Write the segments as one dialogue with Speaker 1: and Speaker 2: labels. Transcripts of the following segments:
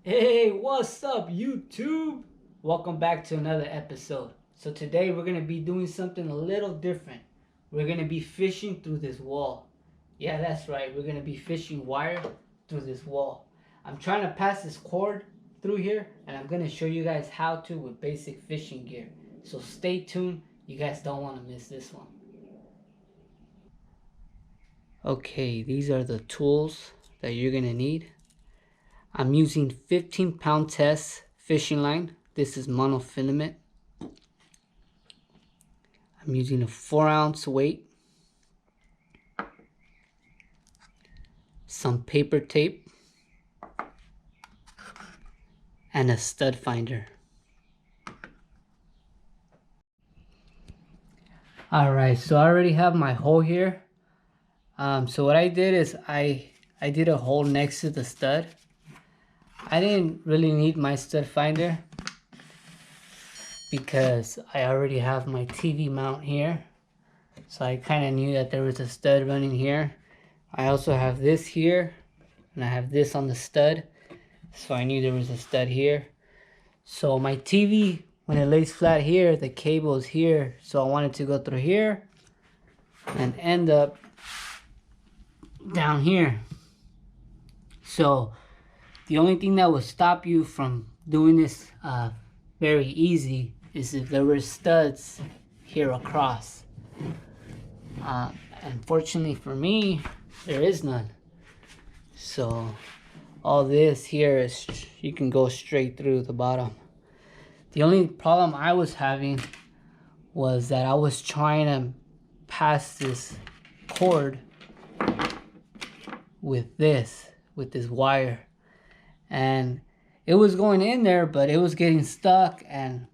Speaker 1: Hey, what's up, YouTube? Welcome back to another episode. So today we're going to be doing something a little different. We're going to be fishing through this wall. Yeah, that's right. We're going to be fishing wire through this wall. I'm trying to pass this cord through here, and I'm going to show you guys how to with basic fishing gear. So stay tuned. You guys don't want to miss this one. Okay, these are the tools that you're going to need. I'm using 15-pound test fishing line. This is monofilament. I'm using a 4-ounce weight, some paper tape, and a stud finder. Alright, so I already have my hole here. So what I did is I did a hole next to the stud. I didn't really need my stud finder because I already have my TV mount here. So I kind of knew that there was a stud running here. I also have this here, and I have this on the stud. So I knew there was a stud here. So my TV, when it lays flat here, the cable is here. So I wanted to go through here and end up down here. So the only thing that would stop you from doing this very easy is if there were studs here across. Unfortunately for me, there is none. So all this here is, you can go straight through the bottom. The only problem I was having was that I was trying to pass this cord with this wire, and it was going in there, but it was getting stuck, and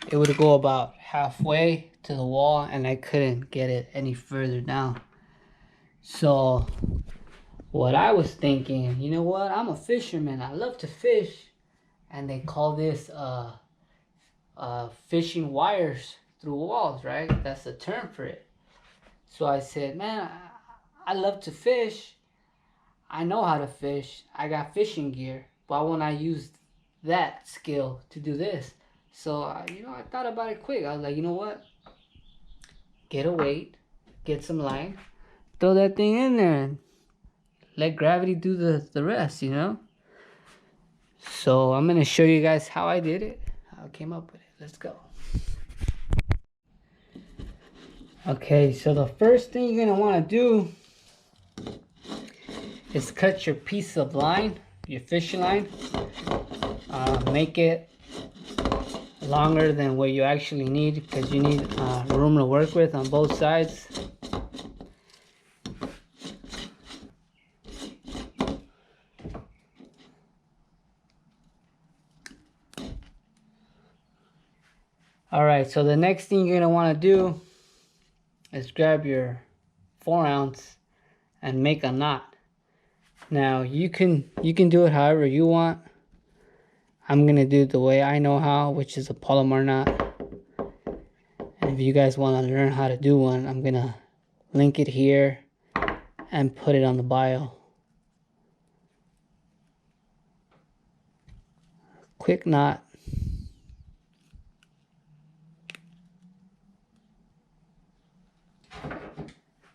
Speaker 1: it would go about halfway to the wall, and I couldn't get it any further down. So what I was thinking, you know what, I'm a fisherman, I love to fish, and they call this fishing wires through walls, right? That's the term for it. So I said, man, I love to fish, I know how to fish, I got fishing gear, why won't I use that skill to do this? So I thought about it quick. I was like, you know what, get a weight, get some line, throw that thing in there, and let gravity do the rest, So I'm gonna show you guys how I did it, how I came up with it. Let's go. Okay, so the first thing you're gonna want to do is cut your piece of line, your fishing line. Make it longer than what you actually need, because you need room to work with on both sides. Alright, so the next thing you're going to want to do is grab your 4-ounce and make a knot. Now you can do it however you want. I'm going to do it the way I know how, which is a Palomar knot. And if you guys want to learn how to do one, I'm going to link it here and put it on the bio. Quick knot.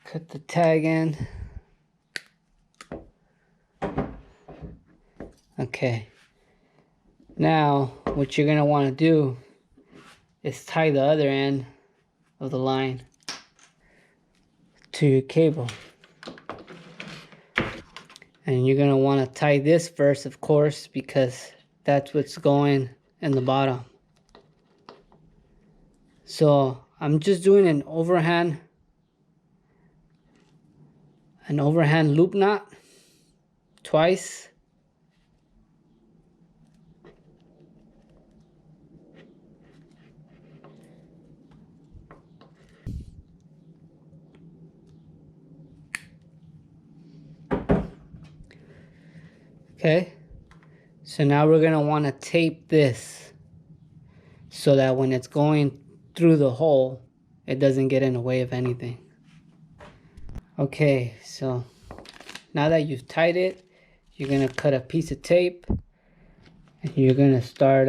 Speaker 1: Cut the tag in. Okay. Now, what you're going to want to do is tie the other end of the line to your cable. And you're going to want to tie this first, of course, because that's what's going in the bottom. So I'm just doing an overhand loop knot twice. Okay, so now we're going to want to tape this so that when it's going through the hole, it doesn't get in the way of anything. Okay, so now that you've tied it, you're going to cut a piece of tape And you're gonna start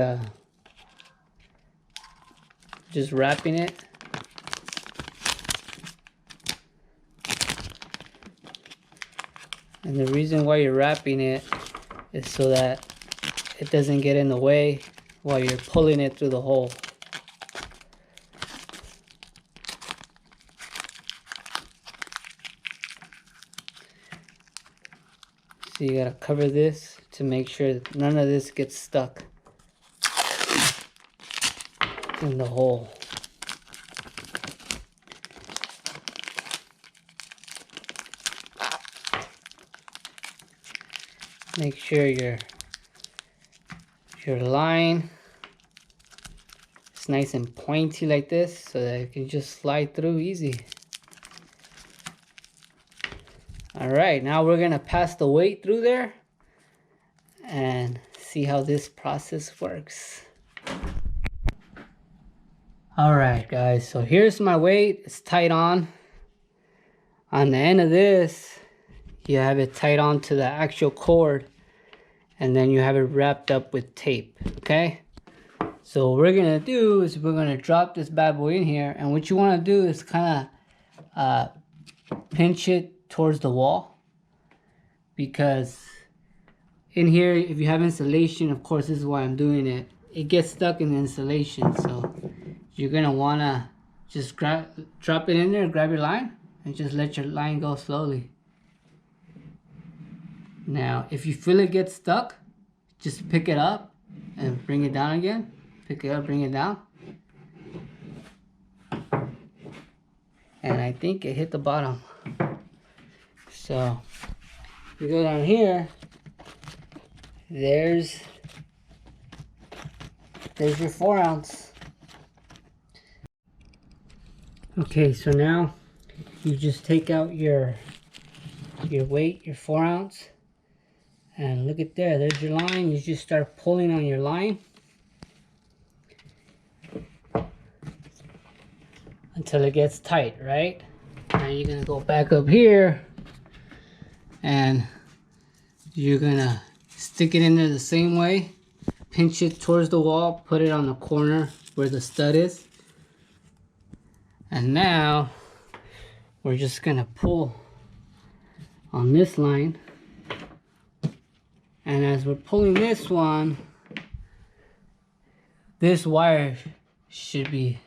Speaker 1: just wrapping it. And the reason why you're wrapping it is so that it doesn't get in the way while you're pulling it through the hole. So you gotta cover this to make sure that none of this gets stuck in the hole. Make sure your line is nice and pointy like this so that it can just slide through easy. Alright, now we're gonna pass the weight through there and see how this process works. Alright guys, so here's my weight. It's tied on. On the end of this, you have it tied on to the actual cord, and then you have it wrapped up with tape. Okay, so what we're gonna do is we're gonna drop this bad boy in here, and what you want to do is kind of pinch it towards the wall, because in here, if you have insulation, of course this is why I'm doing it, it gets stuck in the insulation. So you're gonna want to just drop it in there, grab your line, and just let your line go slowly. Now if you feel it gets stuck, just pick it up and bring it down again. Pick it up, bring it down. And I think it hit the bottom. So you go down here, there's your 4 ounce. Okay, so now you just take out your weight, your 4 ounce, and look at there's your line. You just start pulling on your line until it gets tight, right? Now you're gonna go back up here and you're gonna stick it in there the same way, pinch it towards the wall, put it on the corner where the stud is, and now we're just gonna pull on this line. And as we're pulling this one, this wire should be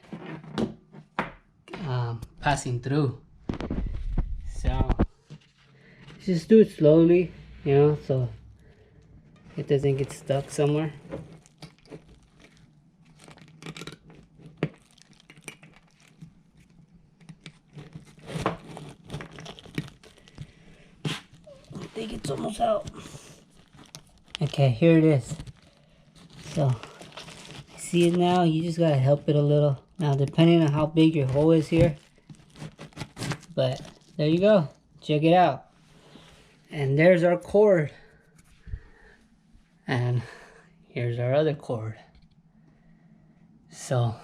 Speaker 1: passing through. So just do it slowly, you know, so it doesn't get stuck somewhere. I think it's almost out. Okay, here it is. So see it now, you just gotta help it a little. Now depending on how big your hole is here, but there you go, check it out. And there's our cord, and here's our other cord. So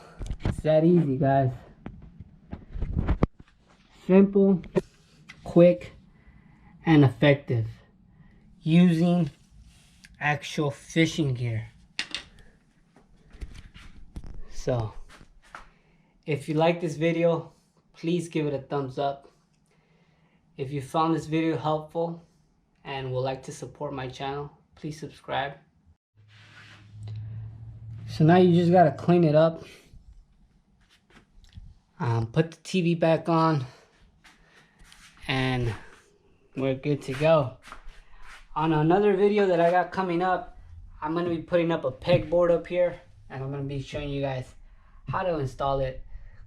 Speaker 1: it's that easy, guys. Simple, quick, and effective, using actual fishing gear. So if you like this video, please give it a thumbs up. If you found this video helpful and would like to support my channel, please subscribe. So now you just gotta clean it up, put the TV back on, and we're good to go. On another video that I got coming up, I'm going to be putting up a pegboard up here, and I'm going to be showing you guys how to install it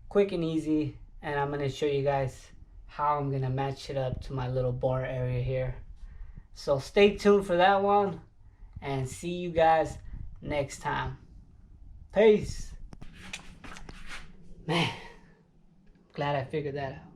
Speaker 1: quick and easy, and I'm going to show you guys how I'm going to match it up to my little bar area here. So stay tuned for that one, and see you guys next time. Peace. Man, glad I figured that out.